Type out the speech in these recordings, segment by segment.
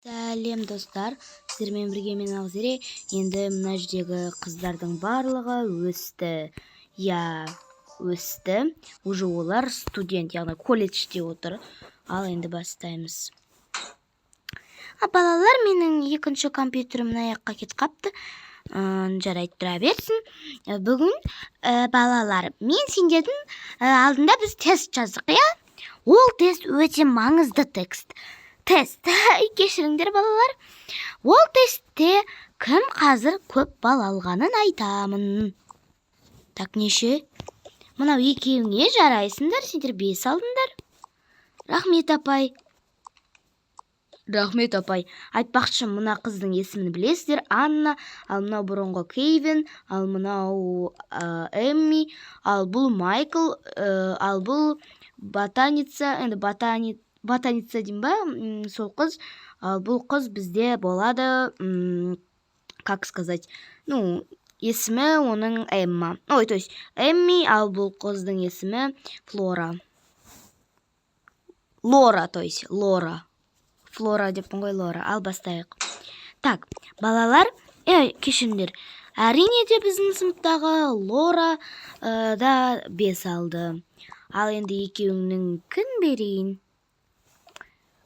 Сәлем достар, сіздермен бірге мен Ақзере. Енді мына жердегі қыздардың барлығы өсті. Өсті. Уже олар студент, яғни колледжде отыр. Ал енді бастаймыз. Балалар, менің екінші компьютерім мына жаққа кетіп қапты. Жарайды, тұра берсін. Бүгін балалар, мен сендердің алдында біз тест жаздық, иә? Ол тест өте маңызды тест, кешіріңдер балалар. Ол тестте кім қазір көп бал алғанын айтамын. Так, неше? Мынау екеуіңе жарайсыңдар, сендер 5 алдыңдар. Рахмет апай. Айтпақшы, мына қыздың есімін білесіздер, Анна, ал мынау бұрынғы Кейвин, ал мынау Эмми, ал бұл Майкл, ал бұл ботаница, енді ботаница дейм ба, сол қыз, ал бұл қыз бізде болады, как сказать, есімі оның Эмма. То есть Эмми, ал бұл қыздың есімі Флора. Флора деппін ғой, Лора. Ал бастайық. Так, балалар, кешіріңдер. Әрине де біздің сыныптағы Лора да 5 алды. Ал енді екеуіңнің кім берейін?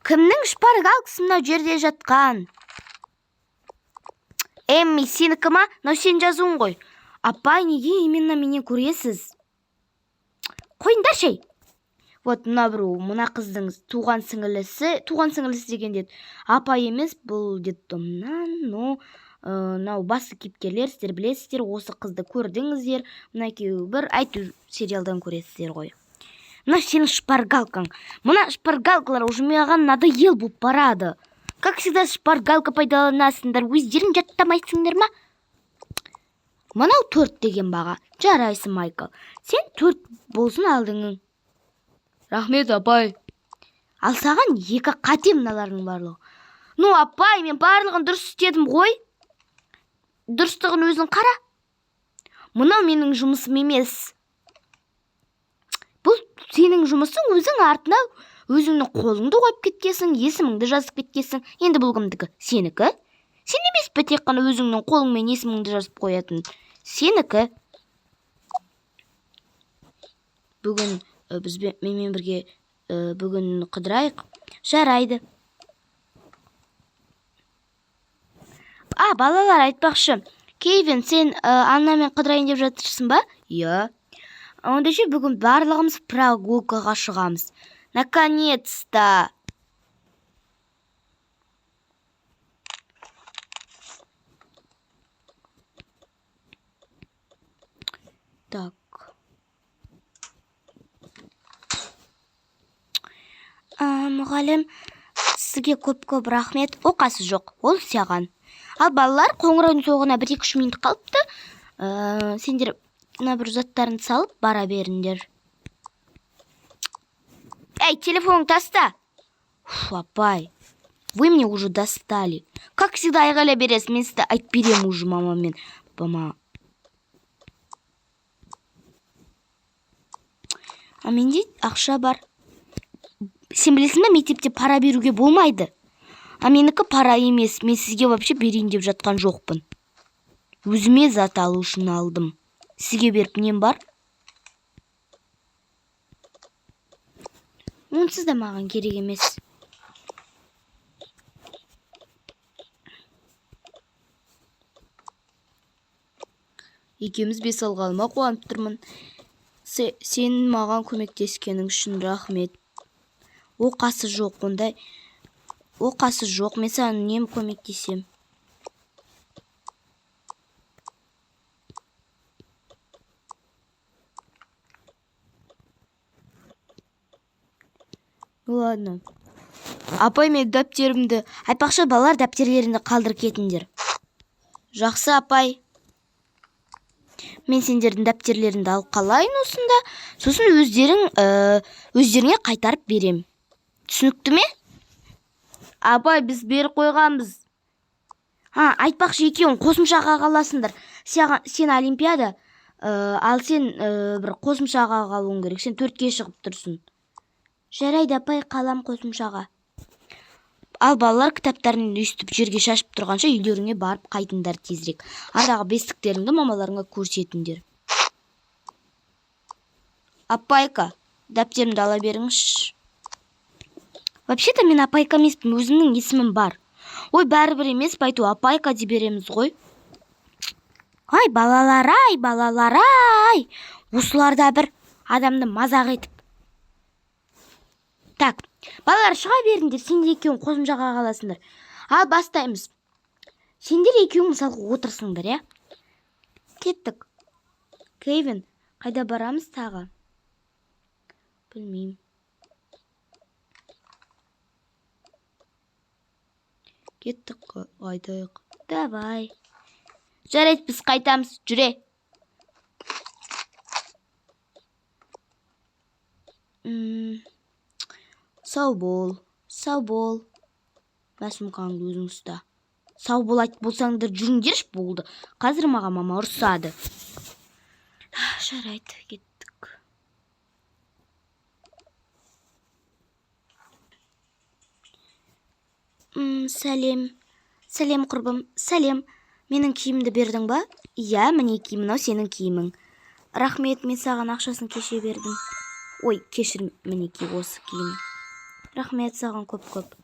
Кімнің шпаргалкасы мынау жерде жатқан? Эмми, сенікі ма? Но сен жазуың ғой. Апай, неге именно менен көресіз? Қойыңдар шей. Вот мына қыздың туған сіңілісі деген деді. Апай емес, бұл детдомнан, мынау басты кейіпкерлер, сіздер білесіздер, осы қызды көрдіңіздер, мына екеуі бір айту сериалдан көресіздер ғой. Мына сенің шпаргалкаң. Мына шпаргалкалар уже маған надоел болып барады. Как всегда шпаргалка пайдаланасыңдар, өздерің жаттамайсыңдар ма? Мынау 4 деген баға. Жарайсың, Майкл. Сен 4 болсын алдыңың. Рахмет, апай. Ал саған 2 қате мыналардың барлығы. Апай, мен барлығын дұрыс істедім ғой. Дұрыстығын өзің қара. Мынау менің жұмысым емес. Бұл сенің жұмысың, өзің артына өзіңнің қолыңды қойып кеткесің, есіміңді жазып кеткесің. Енді бұл кімдікі? Сенікі? Сен емес пе тек қана өзіңнің қолыңмен есіміңді жазып қоятын? Сенікі. Бүгін менімен бірге бүгін қыдырайық. Жарайды. Балалар, айтпақшы. Кейвин, сен Аннамен қыдырайын деп жатырсың ба? Иә. Онда ше бүгін барлығымыз прогулкаға шығамыз. Наконец-то. Так. Мұғалім, сізге көп рахмет. Оқасы жоқ, ол саған. Ал балалар, қоңырауын соғына 1-2 минут қалыпты. Сендер бір заттарын салып бара беріңдер. Телефон таста. Апай, вы мне уже достали. Как всегда айғайлай бересіз, мен сізді айтып берем уже мамамен. Менде ақша бар. Сен білесің бе, мектепте пара беруге болмайды. Менікі пара емес, мен сізге вообще берейін деп жатқан жоқпын. Өзіме зат алу үшін алдым. Сізге беріп нем бар? Онсыз да маған керек емес. Екеуміз 5 алғаныма қуанып тұрмын. Сен маған көмектескенің үшін рахмет. Оқасы жоқ, ондай. Оқасы жоқ, мен саған нем көмектесем? Ладно. Апай, мен дәптерімді. Айтпақшы, балалар, дәптерлеріңді қалдырып кетіңдер. Жақсы, апай. Мен сендердің дәптерлеріңді алып қалайын осында, сосын өздеріңе қайтарып берем. Түсінікті ме? Апай, біз беріп қойғанбыз. Айтпақшы, екеуің қосымшаға қаласыңдар. Сен олимпиада, ал сен бір қосымшаға қалуың керек. Сен 4-ке шығып тұрсын. Жарайды, апай, қалам қосымшаға. Ал балалар кітаптарын үйістіп жерге шашып тұрғанша үйлеріңе барып қайтыңдар тезірек. Андағы бестіктеріңді мамаларыңа көрсетіңдер. Апайка, дәптерімді ала беріңізші. Вообще-то мен апайка емеспін, өзімнің есімім бар. Ой, бәрібір емес, байту апайка деп береміз ғой. Ай, балалар, ай. Осыларда бір адамды мазақ етіп. Так, балалар шыға беріңдер, сендер екеуің қосымшаға қаласыңдар. Ал бастаймыз. Сендер екеуің мысалға отырсыңдар, я? Кеттік. Кевин, қайда барамыз тағы? Білмеймін. Кеттік қайдайық. Давай. Жарайды, біз қайтамыз, жүре. Сау бол. Басымкаңды өзің ұста. Сау бол айтып болсаңдар жүріңдерші болды. Қазір маған мама ұрсады. Жарайды, кеттік. Сәлем құрбым, сәлем. Менің киімді бердің ба? Иә, міне киімін, ау сенің киімің. Рахмет, мен саған ақшасын кеше бердім. Ой, кешір, мінеки осы киім. Рахмет саған көп.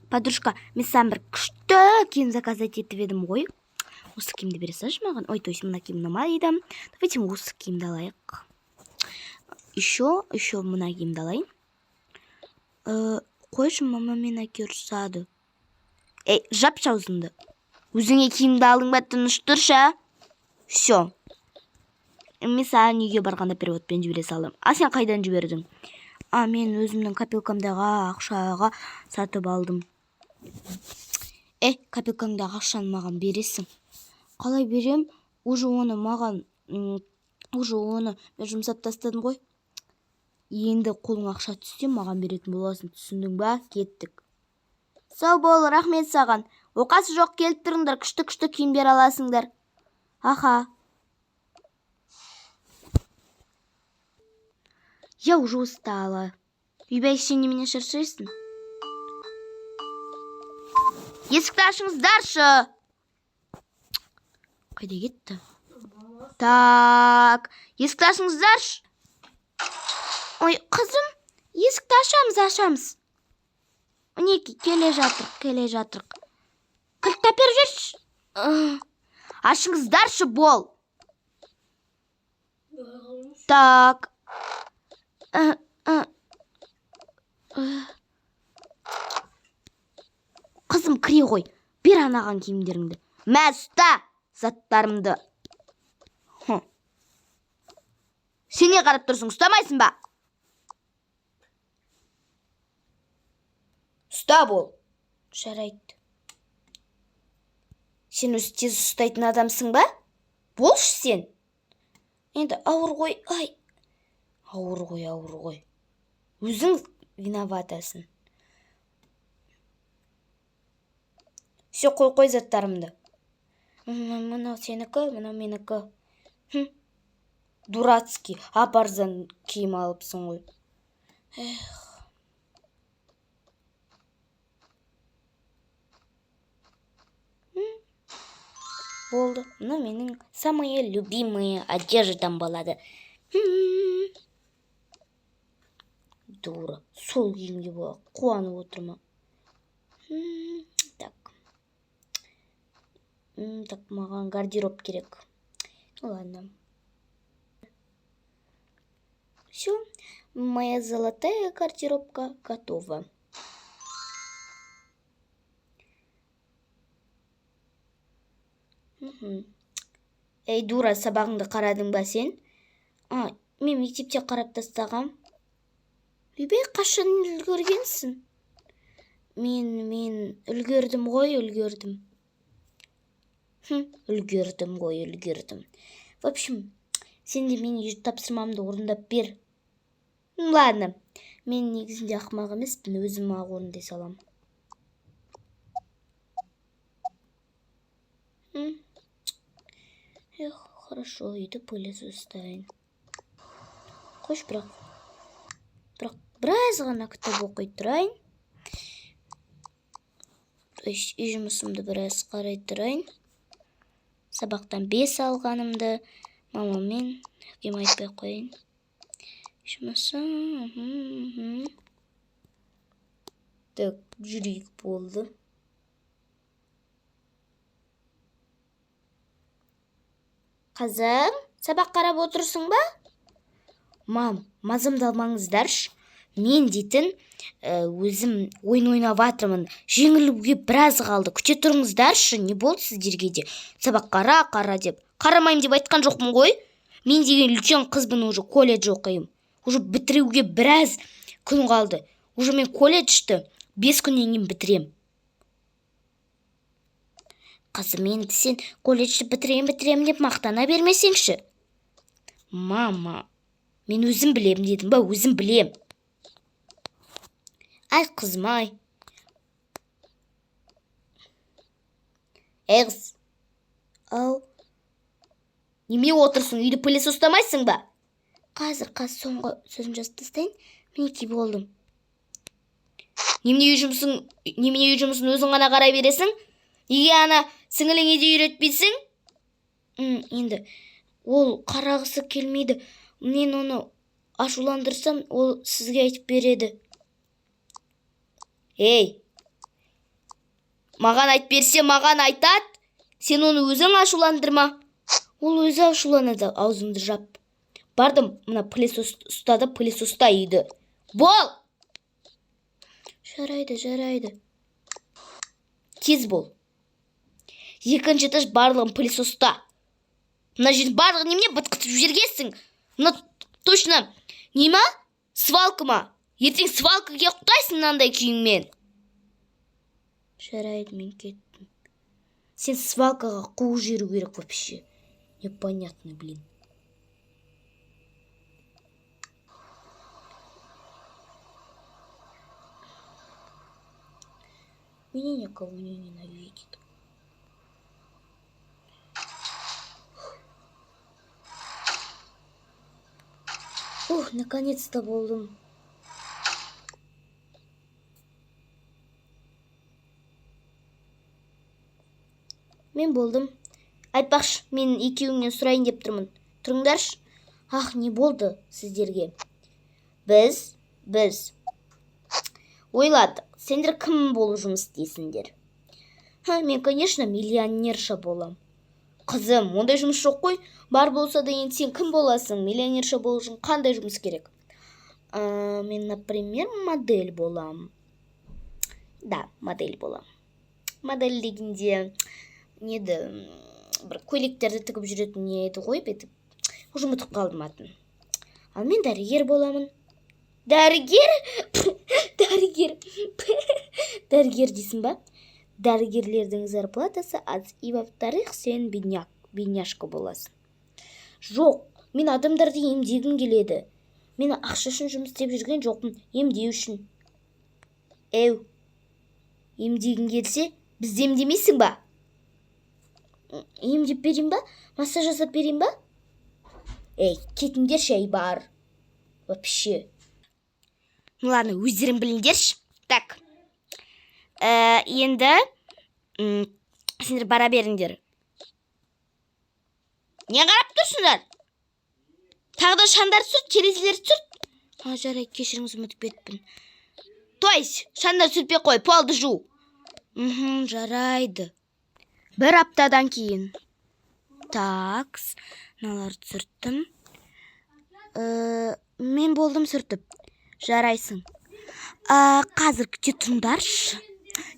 Подружка, мен саған бір күшті киім заказать етіп едім ғой. Осы киімді бере салшы маған. Ой, то есть мына киім ұнамайды. Давайте осы киімді алайық. Еще мына киімді алайын. Қойшы, мама мен әке ұрсады. Ей, жапшы аузыңды. Өзіңе киімді алдың ба, тыныш тұршы. Все. Мен саған үйге барғанда переводпен жібере салдым. А сен қайдан жібердің? Мен өзімнің копилкамдағы ақшаға сатып алдым. Копилкаңдағы ақшаны маған бересің. Қалай берем? Уже оны мен жұмсап тастадым ғой. Енді қолың ақша түссе, маған беретін боласың. Түсіндің ба? Кеттік. Сау бол, рахмет саған. Оқасы жоқ, келіп тұрыңдар, күшті киімдер аласыңдар. Аха. Я уже устала. Үйбәйше немене шаршайсың? Есікті ашыңыздаршы. Қайда кетті? Так, есікті ашыңыздаршы. Ой, қызым, есікті ашамыз. Мінеки, келе жатырық. Кілтті әперіп жүрші. Ашыңыздаршы бол. Так. Қызым, кіре ғой. Бер анаған киімдеріңді. Мә, ұста заттарымды. Сен не қарап тұрсың, ұстамайсың ба? Ұста бол. Жарайды. Сен өзі тез ұстайтын адамсың ба? Болшы сен. Енді ауыр ғой, ай. Ауыр ғой. Өзің виноватасың. Все, қой заттарымды. Мынау сенікі, мынау менікі. Дурацкий, апарзан киім алыпсың ғой. Болды. Мына менің самые любимые одеждам болады. Дура. Сол киімге болады. Қуанып отырма. Так, маған гардероб керек. Ладно. Все. Моя золотая гардеробка готова. Ей, дура, сабағыңды қарадың ба сен? Мен мектепте қарап тастағам. Үйбей, қашан үлгергенсің? Мен үлгердім ғой. В общем, сен де мен тапсырмамды орындап бер. Ладно, мен негізінде ақымақ емеспін, өзім орындай салам. Хорошо, үйді пылесу ұстайын. Қош, бірақ біраз ғана кітап оқи тұрайын. үй жұмысымды біраз қарай тұрайын. Сабақтан 5 алғанымды мамамен әкем айтпай қойын. Жұмысым. Так, жүрейік болды. Қызым, сабақ қарап отырсың ба? Мам, мазымды алмаңыздаршы. Мен дейтін өзім ойын ойнап жатырмын. Жеңілуге біраз қалды. Күте тұрыңыздаршы. Не болды сіздерге де? Сабақ қара деп. Қарамайым деп айтқан жоқпын ғой. Мен деген үлкен қызбын, уже колледж оқимын. Уже бітіруге біраз күн қалды. Уже мен колледжді 5 күннен кейін бітірем. Қызым, енді сен колледжді бітірем деп мақтана бермесеңші. Мама, мен өзім білем дедім ба, өзім білем. Ай, қызым, ай. Қыз. Ау. Неме отырсың, үйді пылесос ұстамайсың ба? Қазір соңғы сөзін жазып тастайын. Мінекей болдым. Немене үй жұмысын өзің ғана қарай бересің? Неге ана сіңіліңе де үйретпейсің? Енді ол қарағысы келмейді. Мен оны ашуландырсам, ол сізге айтып береді. Ей, маған айт берсе, маған айтат. Сен оны өзің ашуландырма. Ол өзі ашуланады, аузымды жап. Бардым, мына пылесос ұстады, пылесоста үйді. Бол! Жарайды. Тез бол. Екінші этаж барлығын пылесоста. Мына жердің барлығын немене бытқытып жібергенсің? Мына точно нема? Свалка ма? Ертең свалкаға құтайсың мынандай күйіңмен. Жарайды, мен кеттім. Сен свалкаға қуып жіберу керек вообще. Непонятно, блин. Меня никого не ненавидит. Наконец-то болдым. Мен болдым. Айтпақшы, мен екеуіңнен сұрайын деп тұрмын. Тұрыңдаршы. Не болды сіздерге? Біз ойладық. Сендер кім болу жұмыс істейсіңдер? Мен, конечно, миллионерша болам. Қызым, ондай жұмыс жоқ қой. Бар болса да енді сен кім боласың? Миллионерша болу үшін қандай жұмыс керек? Мен, например, модель болам. Да, модель болам. Модель дегенде неді, бір көйлектерді тігіп жүретін не еді ғой, бетіп. Уже ұмытып қалдым атын. Ал мен дәрігер боламын. Дәрігер? Дәрігер дейсің ба? Дәрігерлердің зарплатасы аз, и во-вторых, сен бедняшка боласың. Жоқ, мен адамдарды емдегім келеді. Мен ақша үшін жұмыс істеп жүрген жоқпын, емдеу үшін. Емдегің келсе, бізді емдемейсің ба? Емдеп берейін ба? Массаж жасап берейін ба? Кетіңдер, шай бар. Вообще. Ладно, өздерің біліңдерші. Так. Енді сендер бара беріңдер. Не қарап тұрсыңдар? Тағы да шандар сүрт, терезелер сүрт. Жарай, кешіріңіз, ұмытып кетіппін. Той, шандар сүртпей қой, полды жу. Жарайды. Бір аптадан кейін. Такс, мыналарды сүрттім. Мен болдым сүртіп. Жарайсың. Қазір күте тұрыңдаршы.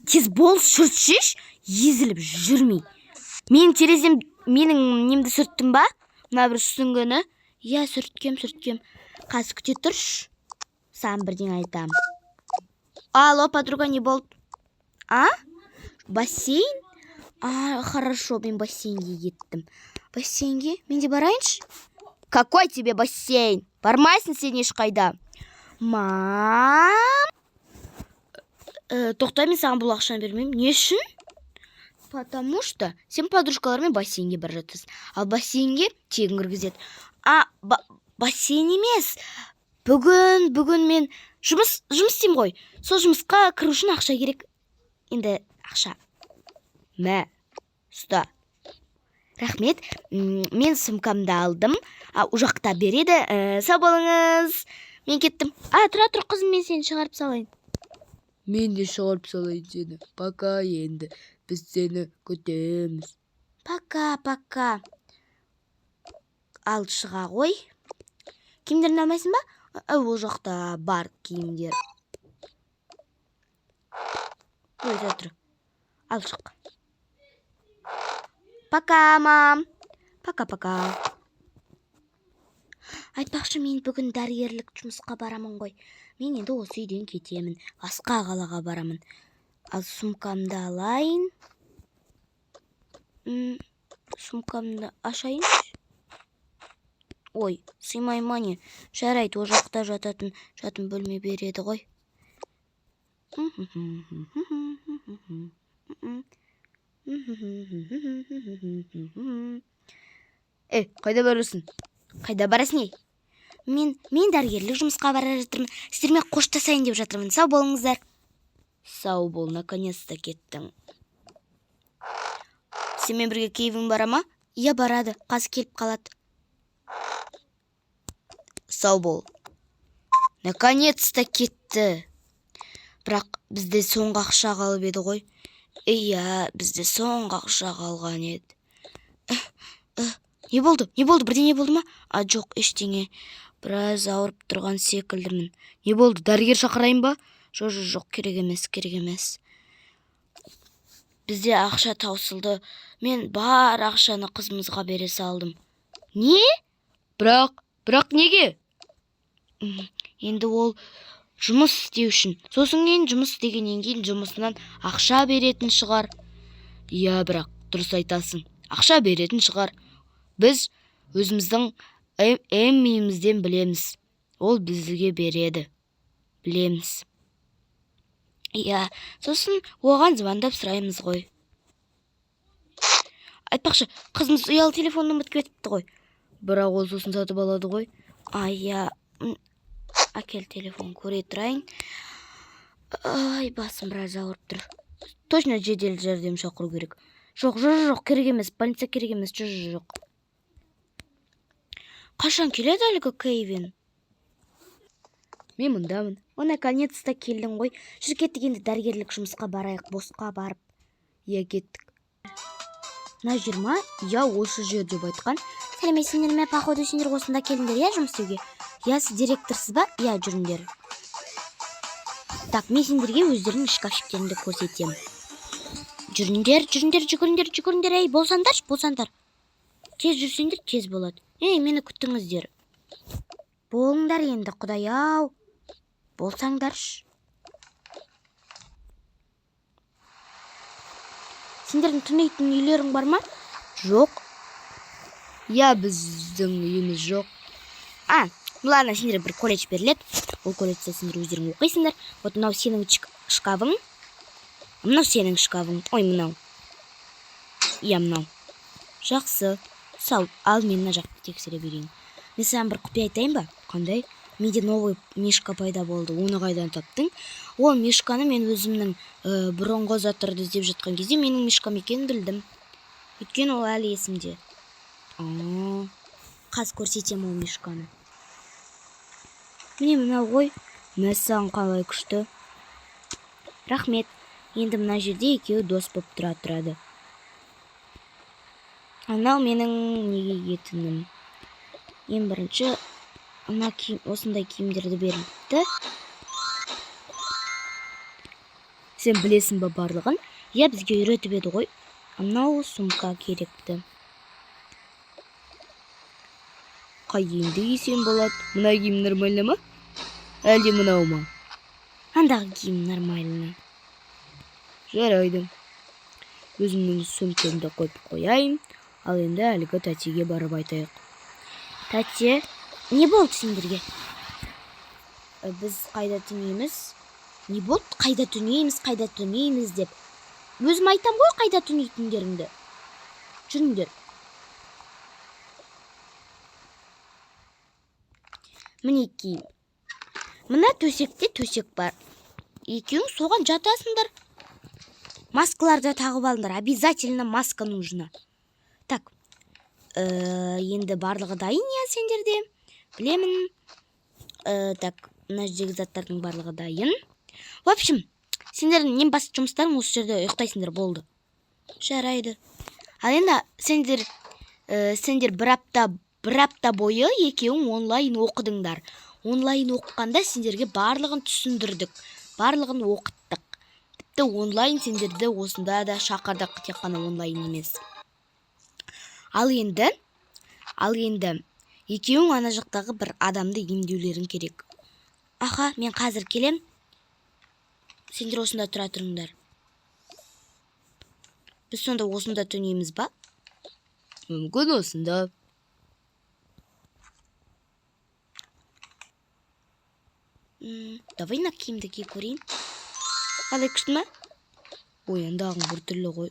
Тез бол, сүртшеш, езіліп жүрмей. Менің немді сүрттім ба? Мына бір сүңгіні. Сүрткем. Қазір күте тұрш. Саған бірден айтам. Алло, подруга, не болды? Бассейн? Хорошо, мен бассейнге кеттім. Бассейнге? Мен де барайыншы? Какой тебе бассейн? Бармайсың сен ешқайда. Мам? Тоқтай, мен саған бұл ақшаны бермеймін. Не үшін? Потому что сен подружкалармен бассейнге бара жатырсың. Ал бассейнге тегін кіргізеді. Бассейн емес. Бүгін мен жұмыс істеймін ғой. Сол жұмысқа кіру үшін ақша керек. Енді ақша. Мә, ұста. Рахмет, мен сумкамды алдым. У жақта береді. Сау болыңыз. Мен кеттім. Тұра тұр қызым, мен сені шығарып салайын. Мен де шығарып салайын сені. Пока енді. Біз сені күтеміз. Пока. Ал шыға ғой. Киімдерін алмайсың ба? Ол жақта бар киімдер. Өйде тұр. Ал шық. Пока, мам. Пока. Айтпақшы, мен бүгін дәрігерлік жұмысқа барамын ғой. Мен енді осы үйден кетемін. Басқа қалаға барамын. Ал сумкамды алайын. Сумкамды ашайын. Ой, сыймай ма не? Жарайды, о жақта жатын бөлме береді ғой. Қайда барасың? Қайда барасың, ей? Мен дәрігерлік жұмысқа бара жатырмын. Сіздермен қоштасайын деп жатырмын. Сау болыңыздар. Сау бол, наконец-то кеттің. Сенімен бірге Кевин бара ма? Иә, барады. Қазір келіп қалады. Сау бол. Наконец-то кетті. Бірақ бізде соңғы ақша қалып еді ғой. Иә, бізде соңғы ақша қалған еді. Не болды? Бірдеңе болды ма? Жоқ, ештеңе. Біраз ауырып тұрған секілдімін. Не болды? Дәрігер шақырайын ба? Жоқ, керек емес. Бізде ақша таусылды. Мен бар ақшаны қызымызға бере салдым. Не? Бірақ неге? Енді ол жұмыс істеу үшін. Сосын кейін жұмыс істегеннен кейін жұмысынан ақша беретін шығар. Иә, бірақ дұрыс айтасың. Ақша беретін шығар. Біз өзіміздің эммиімізден білеміз. Ол бізге береді. Білеміз. Иә, сосын оған звондап сұраймыз ғой. Айтпақшы, қызымыз ұялы телефонын ұмытып кетіпті ғой. Бірақ ол сосын сатып алады ғой. Иә. Әкел телефон, көре тұрайын. Басым біраз ауырып тұр. Точно жедел жәрдем шақыру керек. Жоқ, керек емес. Больница керек емес. Жоқ. Қашан келеді әлгі Кевин? Мен мұндамын. Наконец-то келдің ғой. Жүр кеттік, енді дәрігерлік жұмысқа барайық, босқа барып. Иә, кеттік. Мына жер ма? Иә, осы жер деп айтқан. Сәлеметсіңдер ме, походу сендер осында келдіңдер, иә, жұмыс істеуге? Иә, сіз директорсыз ба? Иә, жүріңдер. Так, мен сендерге өздерінің шкафчиктерімді көрсетемін. Жүріңдер, жүгіріңдер, ей, болсаңдар. Тез жүрсеңдер, тез болады. Ей, мені күттіңіздер. Болыңдар енді, құдай-ау. Болсаңдарш. Сендердің түнейтін үйлерің бар ма? Жоқ. Иә, біздің үйіміз жоқ. Ладно, сендер бір колледж беріледі. Ол колледжде сендер өздерің оқисыңдар. Вот мынау сенің шкафың. Мынау сенің шкафың. Ой, мынау. Иә, мынау. Жақсы. Сау, ал мен мына жақты тексере берейін. Мен саған бір құпия айтайын ба? Қандай? Менде новый мишка пайда болды. Оны қайдан таптың? Ол мишканы мен өзімнің бұрынғы заттарды іздеп жатқан кезде менің мишкам екенін білдім. Өйткені ол әлі есімде. Қазір көрсетем ол мишканы. Міне мынау ғой. Мәссаған қалай күшті. Рахмет. Енді мына жерде екеуі дос болып тұрады. Анау менің неге кетінім. Ең бірінші осындай киімдерді берілді. Сен білесің ба барлығын? Иә, бізге үйретіп еді ғой. Анау сумка керекті. Қай киімді кисем болады? Мына киім нормально ма? Әлде мынау ма? Андағы киім нормально. Жарайды. Өзімнің сумкамды қойып қояйын. Ал енді әлгі тәтеге барып айтайық. Тәте, не болды сендерге? Біз қайда түнейміз? Не болды? Қайда түнейміз деп. Өзім айтам ғой қайда түнейтіндеріңді. Жүріңдер. Мінекей. Мына төсекте төсек бар. Екеуің соған жатасыңдар. Маскаларды тағып алыңдар. Обязательно маска нужна. Так. Енді барлығы дайын я сендерде. Білемін. Так, мына жердегі заттардың барлығы дайын. В общем, сендердің ең басты жұмыстарың осы жерде ұйықтайсыңдар болды. Жарайды. Ал енді сендер бір апта бойы екеуің онлайн оқыдыңдар. Онлайн оқығанда сендерге барлығын түсіндірдік. Барлығын оқыттық. Тіпті онлайн сендерді осында да шақырдық, тек қана онлайн емес. Ал енді екеуің ана жақтағы бір адамды емдеулерің керек. Аха, мен қазір келем. Сендер осында тұра тұрыңдар. Біз сонда осында түнейміз ба? Мүмкін осында. Давай на киімді ки көрейін. Қалай күшті ма? Ой, андағың бір түрлі ғой.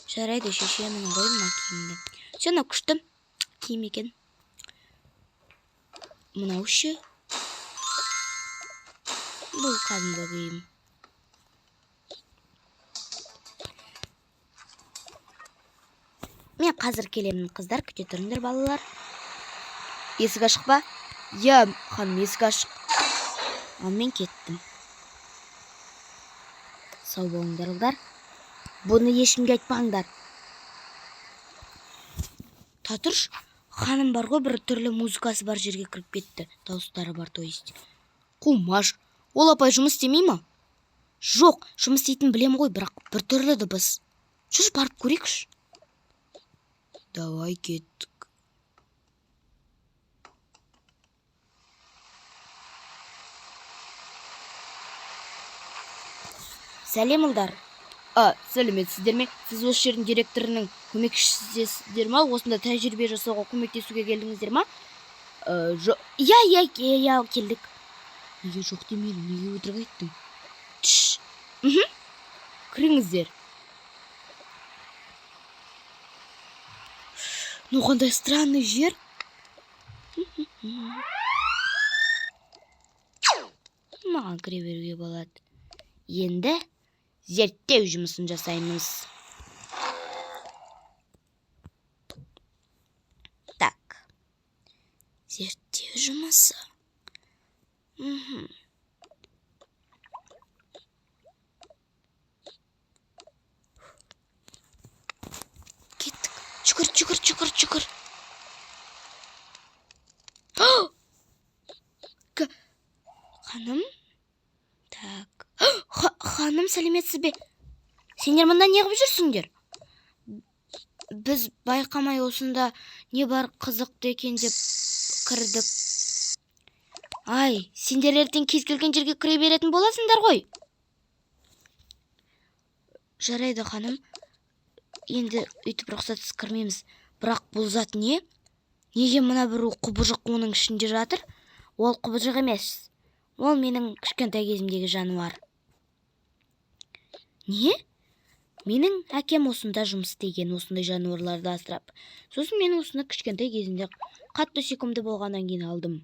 Жарайды, шешемін ғой мына киімді. Сені күшті киім екен. Мынау ше. Бұл қадымда киім. Мен қазір келемін, қыздар, күте тұрыңдар балалар. Есік ашық па? Я, ханым, есік ашық. Ал мен кеттім. Сау болыңдар, ұлдар. Бұны ешкімге айтпаңдар. Татырш, ханым бар ғой, бір түрлі музыкасы бар жерге кіріп кетті. Дауыстары бар, то есть. Қумаш, ол апай жұмыс істемей ма? Жоқ, жұмыс істейтін білем ғой, бірақ бір түрлі дыбыс. Жүрш, барып көрейікш. Давай кеттік. Сәлем, ұлдар. Сәлеметсіздер ме? Сіз осы жердің директорының көмекшісіздер ма? Осында тәжірибе жасауға көмектесуге келдіңіздер ма? Я, келдік. Неге жоқ демеймін, неге өтірік айттың? Тш. Кіріңіздер. Ну, қандай странный жер. Маған кіре беруге болады. Енді зерттеу жұмысын жасаймыз. Так. Зерттеу жұмысы. Кеттік. Жүгір. Ханым? Так. Ханым, сәлеметсіз бе? Сендер мұнда не қылып жүрсіңдер? Біз байқамай осында не бар қызықты екен деп кірдік. Ай, сендер ертең кез келген жерге кіре беретін боласыңдар ғой. Жарайды, ханым. Енді үйтіп рұқсатсыз кірмейміз. Бірақ бұл зат не? Неге мына бір құбыжық оның ішінде жатыр? Ол құбыжық емес. Ол менің кішкентай кезімдегі жануар. Не? Менің әкем осында жұмыс істеген, осындай жануарларды асырап. Сосын мен осыны кішкентай кезімде қатты сүйкімді болғаннан кейін алдым.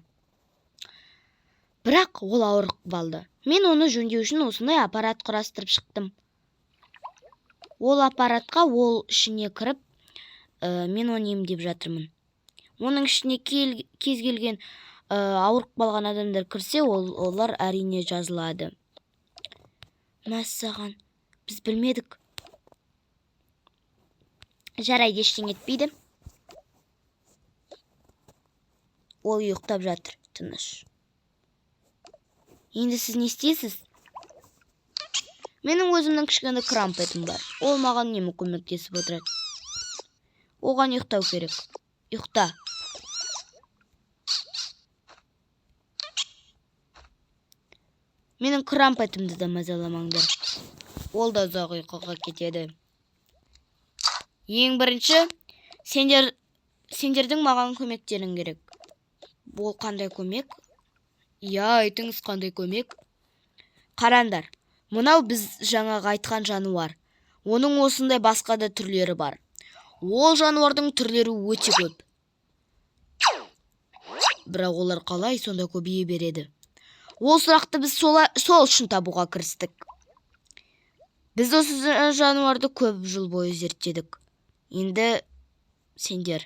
Бірақ ол ауырып қалды. Мен оны жөндеу үшін осындай аппарат құрастырып шықтым. Ол аппаратқа ол ішіне кіріп, мен оны емдеп жатырмын. Оның ішіне кез келген ауырып қалған адамдар кірсе, олар әрине жазылады. Мәссаған, біз білмедік. Жарайды, ештеңе етпейді. Ол ұйықтап жатыр, тыныш. Енді сіз не істейсіз? Менің өзімнің кішкене крампетім бар. Ол маған немі көмектесіп отырады. Оған ұйықтау керек. Ұйықта. Менің крампетімді де мазаламаңдар. Ол да ұзақ ұйқыға кетеді. Ең бірінші, сендердің маған көмектерің керек. Бұл қандай көмек? Я, айтыңыз қандай көмек? Қарандар, мынау біз жаңағы айтқан жануар. Оның осындай басқа да түрлері бар. Ол жануардың түрлері өте көп. Бірақ олар қалай сонда көбейе береді? Ол сұрақты біз сол үшін табуға кірістік. Біз осы жануарды көп жыл бойы зерттедік. Енді сендер.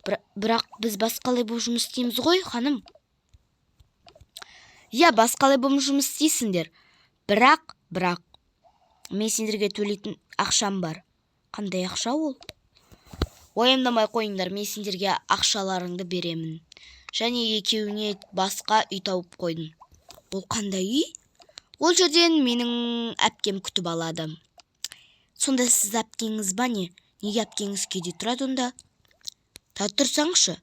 Бірақ біз басқалай болып жұмыс істейміз ғой, ханым. Я, басқалай болып жұмыс істейсіңдер. Бірақ, мен сендерге төлейтін ақшам бар. Қандай ақша ол? Уайымдамай қойыңдар, мен сендерге ақшаларыңды беремін. Және екеуіне басқа үй тауып қойдым. Ол қандай үй? Ол жерден менің әпкем күтіп алады. Сонда сіз әпкеңіз ба не? Неге әпкеңіз кеде тұрады онда? Тұрсаңшы,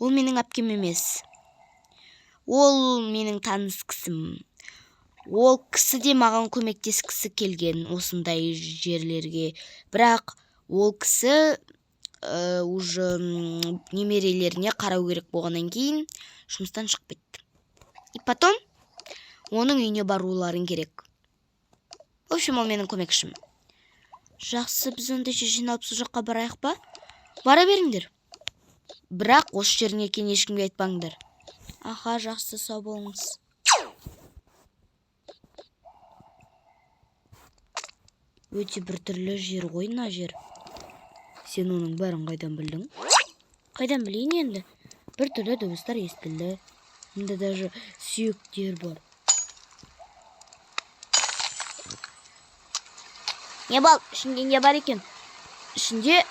ол менің әпкем емес. Ол менің таныс кісім. Ол кісі де маған көмектескісі келген осындай жерлерге. Бірақ ол кісі уже немерелеріне қарау керек болғаннан кейін жұмыстан шығып кетті. И потом оның үйіне баруларың керек. В общем, ол менің көмекшім. Жақсы, біз онда жиналып сол жаққа барайық па? Бара беріңдер. Бірақ осы жеріне екен ешкімге айтпаңдар. Аха, жақсы, сау болыңыз. Өте бір түрлі жер ғой мына жер. Сен оның бәрін қайдан білдің? Қайдан білейін енді? Бір түрлі дыбыстар естілді. Мұнда даже сүйектер бар. Не бол, ішінде не бар екен? Ішінде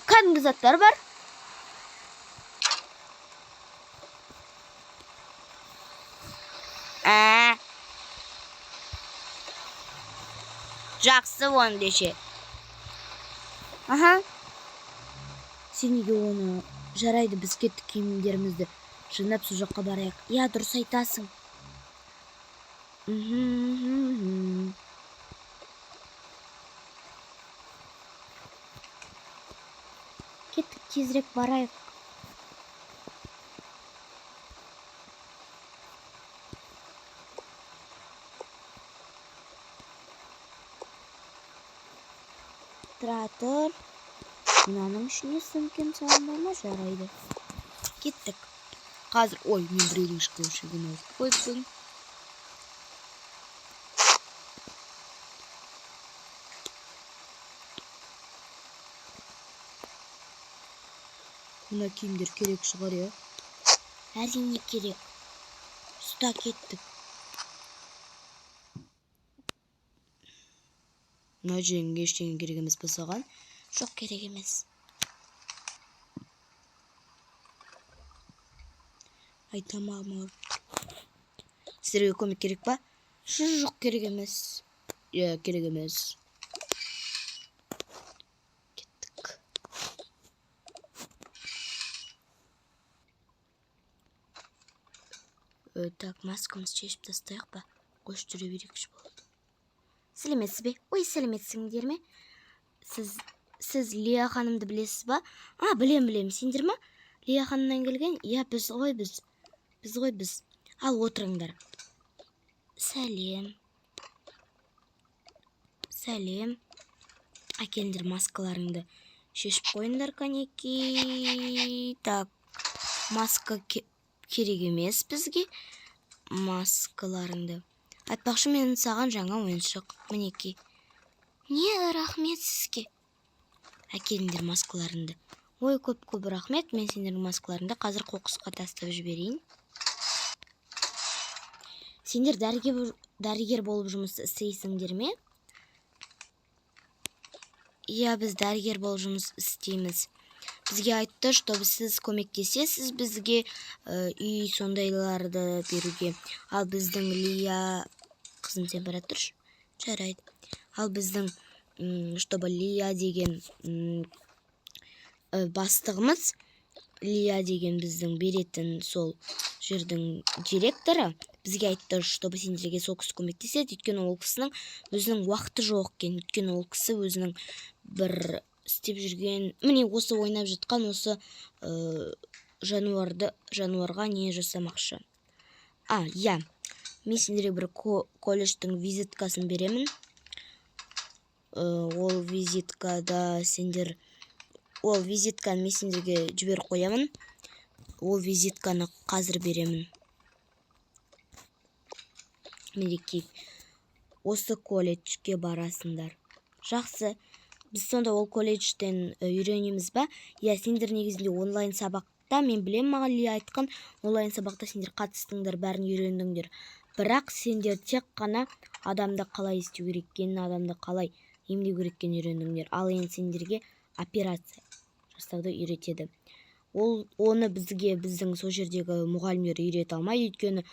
кәдімгі заттар бар. Жақсы оны деше. Аха. Сен неге оны? Жарайды, біз кеттік киімдерімізді жинап сол жаққа барайық. Я, дұрыс айтасың. Кеттік, тезірек барайық. Тұра тұр. Мынаның ішіне сөмкем салынбай ма? Жарайды. Кеттік. Қазір, ой, мен біреудің шықпаушығын алып қойдым. Мына киімдер керек шығар, я? Әрине керек. Ұста кеттік. Мына жерге ештеңе керек емес па саған? Жоқ, керек емес. Ай, тамағым ауырып. Сіздерге көмек керек па? Жоқ, керек емес. Я, керек емес. Кеттік. Так, маскамызды шешіп тастайық па? Қош жүре берейікші болды. Сәлеметсіз бе? Ой, сәлеметсіңдер ме? Сіз Лия ханымды білесіз ба? Білем. Сендер ма? Лия ханымнан келген? Я, біз. Ал, отырыңдар. Сәлем. Әкеліңдер маскаларыңды. Шешіп қойыңдар, канеки. Так, маска керек емес бізге. Маскаларыңды. Айтпақшы, мен саған жаңа ойыншық. Мінеки. Не, рахмет сізге. Әкеліңдер маскаларыңды. Ой, көп рахмет. Мен сендердің маскаларыңды қазір қоқысқа тастап жіберейін. Сендер дәрігер болып жұмыс істейсіңдер ме? Я, біз дәрігер болып жұмыс істейміз. Бізге айтты, чтобы сіз көмектесесіз бізге үй сондайларды беруге. Ал біздің Лия... Қызым, сен бара тұршы. Жарайды. Ал біздің, чтобы Лия деген бастығымыз, Лия деген біздің беретін сол жердің директоры, бізге айтты, чтобы сендерге сол кісі көмектеседі. Өйткені ол кісінің өзінің уақыты жоқ екен. Өйткені ол кісі өзінің бір істеп жүрген, міне осы ойнап жатқан осы жануарға не жасамақшы. Я, мен сендерге бір колледждің визиткасын беремін. Ол визитканы мен сендерге жіберіп қоямын. Ол визитканы қазір беремін. Мереке. осы колледжге барасыңдар. Жақсы. Біз сонда ол колледжден үйренеміз ба? Иә, сендер негізінде онлайн сабақта, мен білем, маған Лия айтқан, онлайн сабақта сендер қатыстыңдар, бәрін үйрендіңдер. Бірақ сендер тек қана адамды қалай істеу керек екенін, адамды қалай емдеу керек екенін үйрендіңдер. Ал енді сендерге операция жасауды үйретеді. Оны біздің сол жердегі мұғалімдер үйрете алмайды, өйткені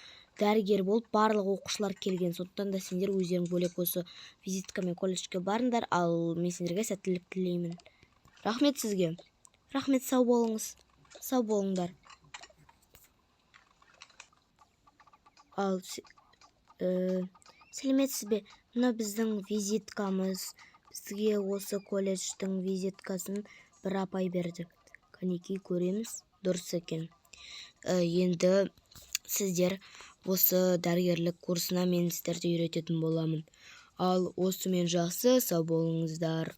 дәрігер болып барлық оқушылар келген. Сондықтан да сендер өздерің бөлек осы визиткамен колледжге барыңдар, ал мен сендерге сәттілік тілеймін. Рахмет сізге. Рахмет, сау болыңыз. Сау болыңдар. Ал сәлеметсіз бе? Мына біздің визиткамыз. Бізге осы колледждің визиткасын бір апай берді. Кәнекей, көреміз. Дұрыс екен. Енді сіздер осы дәрігерлік курсына мен сіздерді үйрететін боламын. Ал осымен жақсы, сау болыңыздар.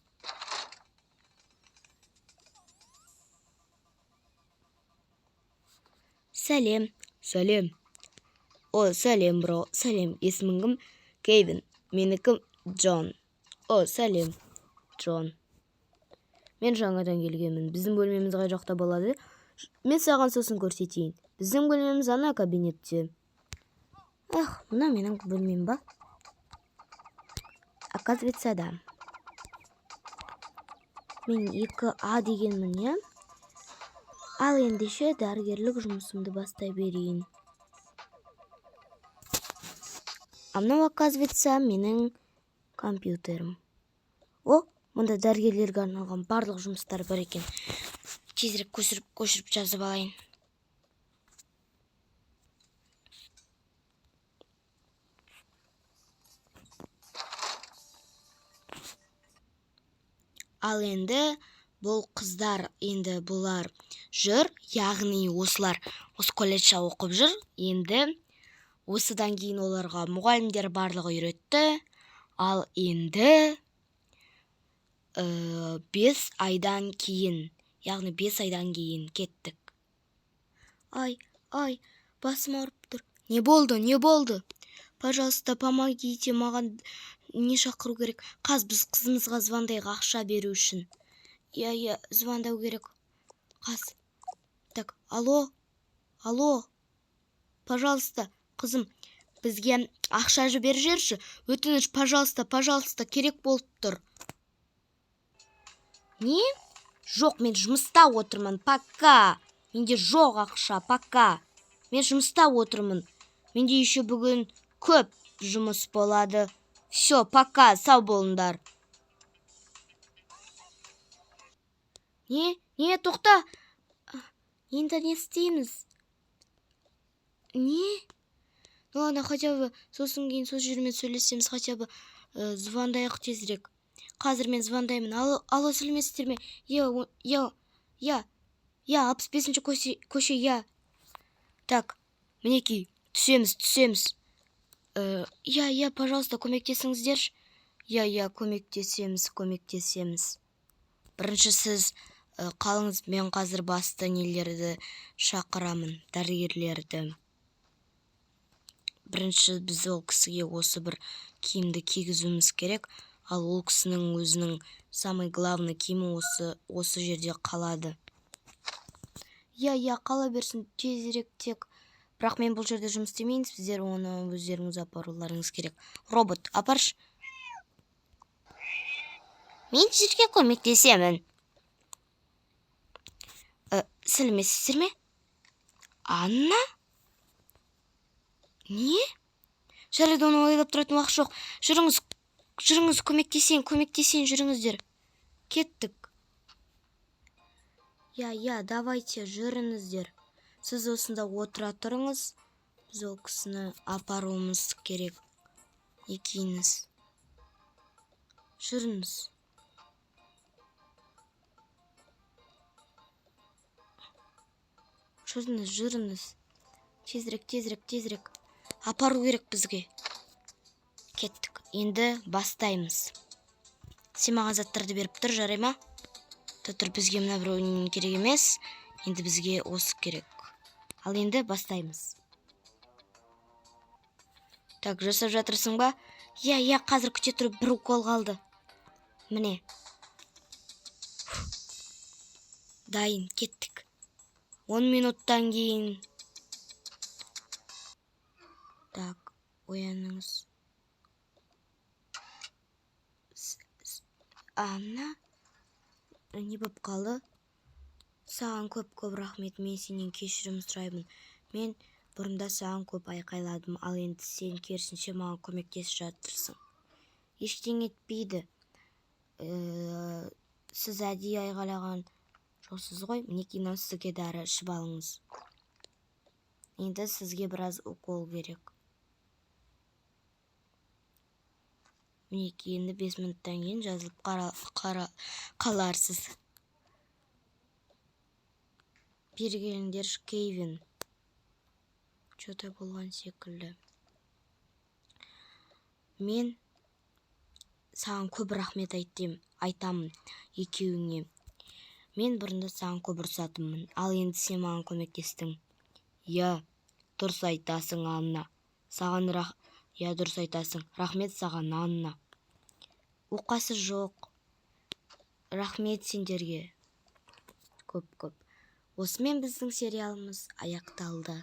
Сәлем. Сәлем. О, сәлем, бро. Сәлем. Есімің кім? Кевин. Менікі Джон. О, сәлем, Джон. Мен жаңадан келгенмін. Біздің бөлмеміз қай жақта болады? Мен саған сосын көрсетейін. Біздің бөлмеміз ана кабинетте. Мына менің бөлмем ба? Оказывается, да. Мен 2А дегенмін, иә? Ал ендеше дәрігерлік жұмысымды бастай берейін. Мынау, оказывается, менің компьютерім. Мұнда дәрігерлерге арналған барлық жұмыстар бар екен. Тезірек көшіріп жазып алайын. Ал енді бұл қыздар, енді бұлар жүр, яғни осылар осы колледжде оқып жүр. Енді осыдан кейін оларға мұғалімдер барлығы үйретті. Ал енді 5 айдан кейін, яғни 5 айдан кейін кеттік. Ай, басым ауырып тұр. Не болды? Пожалуйста, помогите, маған не шақыру керек? Біз қызымызға звондайық ақша беру үшін. Иә, звондау керек. Так, алло, пожалуйста, қызым, бізге ақша жіберіп жіберші. Өтініш, пожалуйста, керек болып тұр. Не? Жоқ, мен жұмыста отырмын, пока. Менде жоқ ақша, пока. Мен жұмыста отырмын. Менде еще бүгін көп жұмыс болады. Все, пока, сау болыңдар. Не, тоқта. Енді не істейміз? Не? Ну ладно, хотя бы сосын кейін сол жермен сөйлесеміз, хотя бы звондайық тезірек. Қазір мен звондаймын. Алло, сәлеметсіздер ме? Я, 65-ші көше, я. Так, мінекей, түсеміз. Я, пожалуйста, көмектесіңіздерші. Я, көмектесеміз. Бірінші сіз қалыңыз, мен қазір басты нелерді шақырамын, дәрігерлерді. Бірінші біз ол кісіге осы бір киімді кигізуіміз керек. Ал ол кісінің өзінің самый главный киімі осы жерде қалады. Я, қала берсін, тезірек тек. Бірақ мен бұл жерде жұмыс істемейін, сіздер оны өздеріңіз апаруларыңыз керек. Робот, апаршы. Мен сізге көмектесемін. Сәлеметсіздер ме? Анна? Не? Жарайды, оны ойлап тұратын уақыт жоқ. Жүріңіз, көмектесейін, жүріңіздер. Кеттік. Я, давайте, жүріңіздер. Сіз осында отыра тұрыңыз. Біз ол кісіні апаруымыз керек. Екейіңіз. Жүріңіз. Тезірек. Апару керек бізге. Кеттік. Енді бастаймыз. Сен маған заттарды беріп тұр, жарай ма? Тұр, бізге мына біреуінен керек емес. Енді бізге осы керек. Ал енді бастаймыз. Так, жасап жатырсың ба? Иә, қазір күте тұрып бір укол қалды. Міне. Дайын, кеттік. 10 минуттан кейін. Так, ояныңыз. Анна, не болып қалды? Саған көп рахмет, мен сенен кешірім сұраймын. Мен бұрында саған көп айқайладым, ал енді сен керісінше маған көмектесіп жатырсың. Ештеңе етпейді. Сіз әдейі айғайлаған жоқсыз ғой, мінекей мынау сізге дәрі, ішіп алыңыз. Енді сізге біраз укол керек. Мінекей енді 5 минуттан кейін жазылып қаларсыз. Бері келіңдер, Кевин. Что-то болған секілді. Мен саған көп рахмет айтамын екеуіңе. Мен бұрында саған көп ұрсатынмын, ал енді сен маған көмектестің. Иә, дұрыс айтасың, Анна. Иә, дұрыс айтасың. Рахмет саған, Анна. Оқасы жоқ. Рахмет сендерге. Көп. Осымен біздің сериалымыз аяқталды.